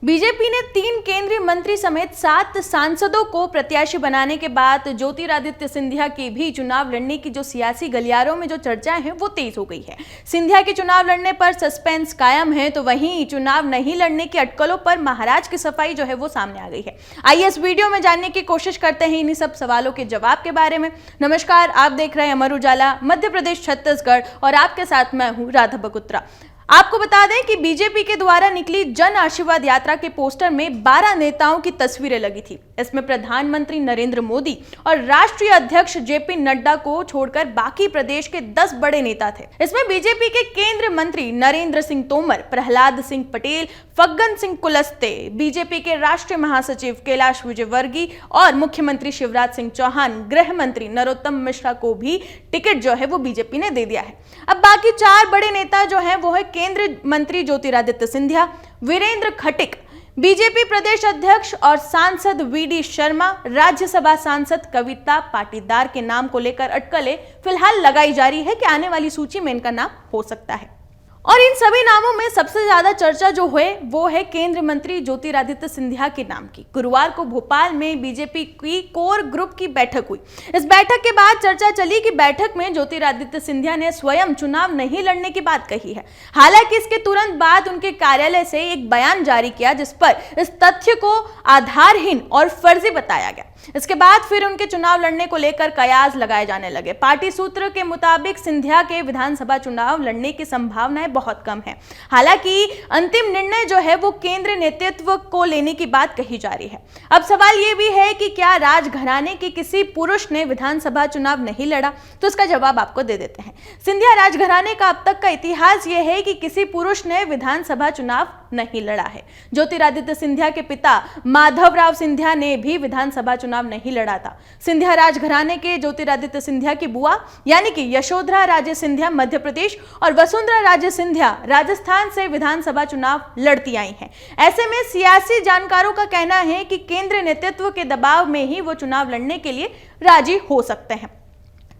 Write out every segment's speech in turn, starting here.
BJP ने 3 केंद्रीय मंत्री समेत 7 सांसदों को प्रत्याशी बनाने के बाद ज्योतिरादित्य सिंधिया की भी चुनाव लड़ने की जो सियासी गलियारों में जो चर्चाएं हैं वो तेज हो गई है। सिंधिया के चुनाव लड़ने पर सस्पेंस कायम है, तो वहीं चुनाव नहीं लड़ने की अटकलों पर महाराज की सफाई जो है वो सामने आ गई है। आइए इस वीडियो में जानने की कोशिश करते हैं इन्हीं सब सवालों के जवाब के बारे में। नमस्कार, आप देख रहे हैं अमर उजाला मध्य प्रदेश छत्तीसगढ़ और आपके साथ मैं हूं राधा बगुत्रा। आपको बता दें कि बीजेपी के द्वारा निकली जन आशीर्वाद यात्रा के पोस्टर में 12 नेताओं की तस्वीरें लगी थी। इसमें प्रधानमंत्री नरेंद्र मोदी और राष्ट्रीय अध्यक्ष जेपी नड्डा को छोड़कर बाकी प्रदेश के 10 बड़े नेता थे। इसमें बीजेपी के केंद्रीय मंत्री नरेंद्र सिंह तोमर, प्रहलाद सिंह पटेल, फग्गन सिंह कुलस्ते, बीजेपी के राष्ट्रीय महासचिव कैलाश विजयवर्गीय और मुख्यमंत्री शिवराज सिंह चौहान, गृह मंत्री नरोत्तम मिश्रा को भी टिकट जो है वो बीजेपी ने दे दिया है। अब बाकी 4 बड़े नेता जो हैं वो है केंद्रीय मंत्री ज्योतिरादित्य सिंधिया, वीरेंद्र खटिक, बीजेपी प्रदेश अध्यक्ष और सांसद वीडी शर्मा, राज्यसभा सांसद कविता पाटीदार के नाम को लेकर अटकलें फिलहाल लगाई जा रही है कि आने वाली सूची में इनका नाम हो सकता है। और इन सभी नामों में सबसे ज्यादा चर्चा जो है वो है केंद्रीय मंत्री ज्योतिरादित्य सिंधिया के नाम की। गुरुवार को भोपाल में बीजेपी की कोर ग्रुप की बैठक हुई। इस बैठक के बाद चर्चा चली कि बैठक में ज्योतिरादित्य सिंधिया ने स्वयं चुनाव नहीं लड़ने की बात कही है। हालांकि इसके तुरंत बाद उनके कार्यालय से एक बयान जारी किया जिस पर इस तथ्य को आधारहीन और फर्जी बताया गया। इसके बाद फिर उनके चुनाव लड़ने को लेकर कयास लगाए जाने लगे। पार्टी सूत्र के मुताबिक सिंधिया के विधानसभा चुनाव लड़ने की संभावनाएं बहुत कम है। हालांकि अंतिम निर्णय जो है वो केंद्रीय नेतृत्व को लेने की बात कही जा रही है। अब सवाल ये भी है कि क्या राजघराने के किसी पुरुष ने विधानसभा चुनाव नहीं लड़ा, तो इसका जवाब आपको दे देते हैं। सिंधिया राजघराने का अब तक का इतिहास यह है कि किसी पुरुष ने विधानसभा चुनाव नहीं लड़ा है। ज्योतिरादित्य सिंधिया के पिता माधवराव सिंधिया ने भी विधानसभा चुनाव नहीं लड़ा था। सिंधिया राजघराने के ज्योतिरादित्य सिंधिया की बुआ यानी कि यशोधरा राजे सिंधिया मध्य प्रदेश और वसुंधरा राजे सिंधिया राजस्थान से विधानसभा चुनाव लड़ती आई हैं। ऐसे में सियासी जानकारों का कहना है कि केंद्रीय नेतृत्व के दबाव में ही वो चुनाव लड़ने के लिए राजी हो सकते हैं।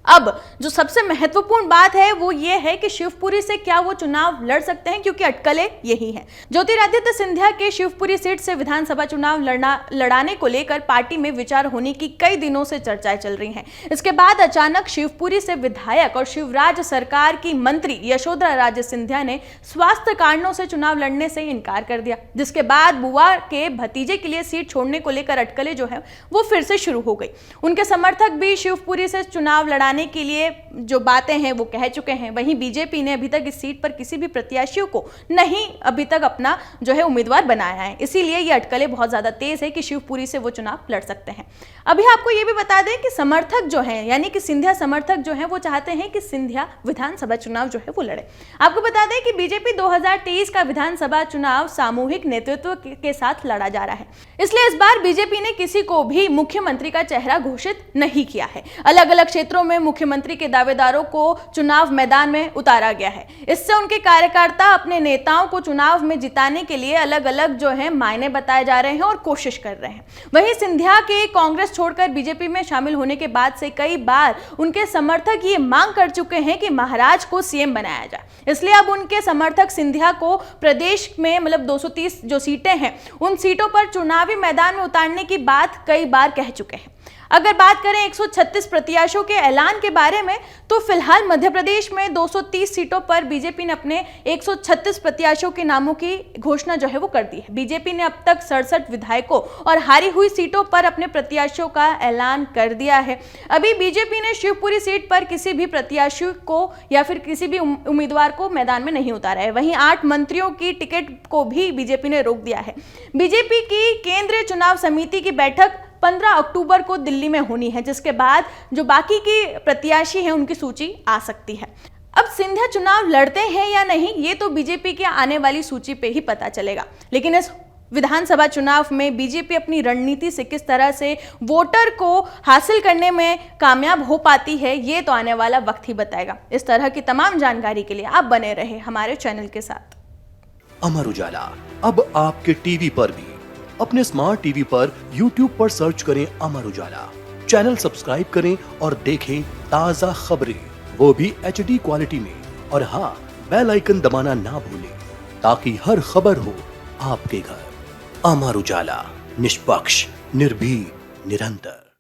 अब जो सबसे महत्वपूर्ण बात है वो ये है कि शिवपुरी से क्या वो चुनाव लड़ सकते हैं, क्योंकि अटकलें यही हैं। ज्योतिरादित्य सिंधिया के शिवपुरी सीट से विधानसभा चुनाव लड़ाने को लेकर पार्टी में विचार होने की कई दिनों से चर्चाएं चल रही हैं। इसके बाद अचानक शिवपुरी से विधायक और शिवराज सरकार की मंत्री यशोधरा राजे सिंधिया ने स्वास्थ्य कारणों से चुनाव लड़ने से इनकार कर दिया, जिसके बाद बुआ के भतीजे के लिए सीट छोड़ने को लेकर अटकलें जो है वो फिर से शुरू हो गई। उनके समर्थक भी शिवपुरी से चुनाव लड़ाने के लिए जो बातें हैं वो कह चुके हैं। वहीं बीजेपी ने अभी तक इस सीट पर किसी भी प्रत्याशियों को नहीं अभी तक अपना जो है उम्मीदवार बनाया है। इसीलिए ये अटकलें बहुत ज्यादा तेज है कि शिवपुरी से वो चुनाव लड़ सकते हैं। अभी आपको ये भी बता दें कि समर्थक जो हैं यानी कि सिंधिया समर्थक जो हैं वो चाहते हैं कि सिंधिया विधानसभा चुनाव जो है वो लड़े। आपको बता दें कि बीजेपी 2023 का विधानसभा चुनाव सामूहिक नेतृत्व के साथ लड़ा जा रहा है, इसलिए इस बार बीजेपी ने किसी को भी मुख्यमंत्री का चेहरा घोषित नहीं किया है। अलग अलग क्षेत्रों में मुख्यमंत्री के दावेदारों को चुनाव मैदान में उतारा गया है। इससे उनके कार्यकर्ता अपने नेताओं को चुनाव में जिताने के लिए अलग अलग जो है मायने बताए जा रहे हैं और कोशिश कर रहे हैं। वहीं सिंधिया के कांग्रेस छोड़कर बीजेपी में शामिल होने के बाद से कई बार उनके समर्थक ये मांग कर चुके हैं कि महाराज को सीएम बनाया जाए। इसलिए अब उनके समर्थक सिंधिया को प्रदेश में मतलब 230 जो सीटें हैं उन सीटों पर चुनावी मैदान में उतारने की बात कई बार कह चुके हैं। अगर बात करें 136 प्रत्याशियों के ऐलान के बारे में, तो फिलहाल मध्य प्रदेश में 230 सीटों पर बीजेपी ने अपने 136 प्रत्याशियों के नामों की घोषणा जो है वो कर दी है। बीजेपी ने अब तक 67 विधायकों और हारी हुई सीटों पर अपने प्रत्याशियों का ऐलान कर दिया है। अभी बीजेपी ने शिवपुरी सीट पर किसी भी प्रत्याशी को या फिर किसी भी उम्मीदवार को मैदान में नहीं उतारा है। वहीं 8 मंत्रियों की टिकट को भी बीजेपी ने रोक दिया है। बीजेपी की केंद्रीय चुनाव समिति की बैठक 15 अक्टूबर को दिल्ली में होनी है, जिसके बाद जो बाकी की प्रत्याशी हैं उनकी सूची आ सकती है। अब सिंधिया चुनाव लड़ते हैं या नहीं ये तो बीजेपी के आने वाली सूची पे ही पता चलेगा, लेकिन इस विधानसभा चुनाव में बीजेपी अपनी रणनीति से किस तरह से वोटर को हासिल करने में कामयाब हो पाती है ये तो आने वाला वक्त ही बताएगा। इस तरह की तमाम जानकारी के लिए आप बने रहे हमारे चैनल के साथ। अमर उजाला अब आपके टीवी पर भी। अपने स्मार्ट टीवी पर YouTube पर सर्च करें अमर उजाला, चैनल सब्सक्राइब करें और देखें ताजा खबरें, वो भी HD क्वालिटी में। और हाँ, बेल आइकन दबाना ना भूलें ताकि हर खबर हो आपके घर। अमर उजाला, निष्पक्ष, निर्भीक, निरंतर।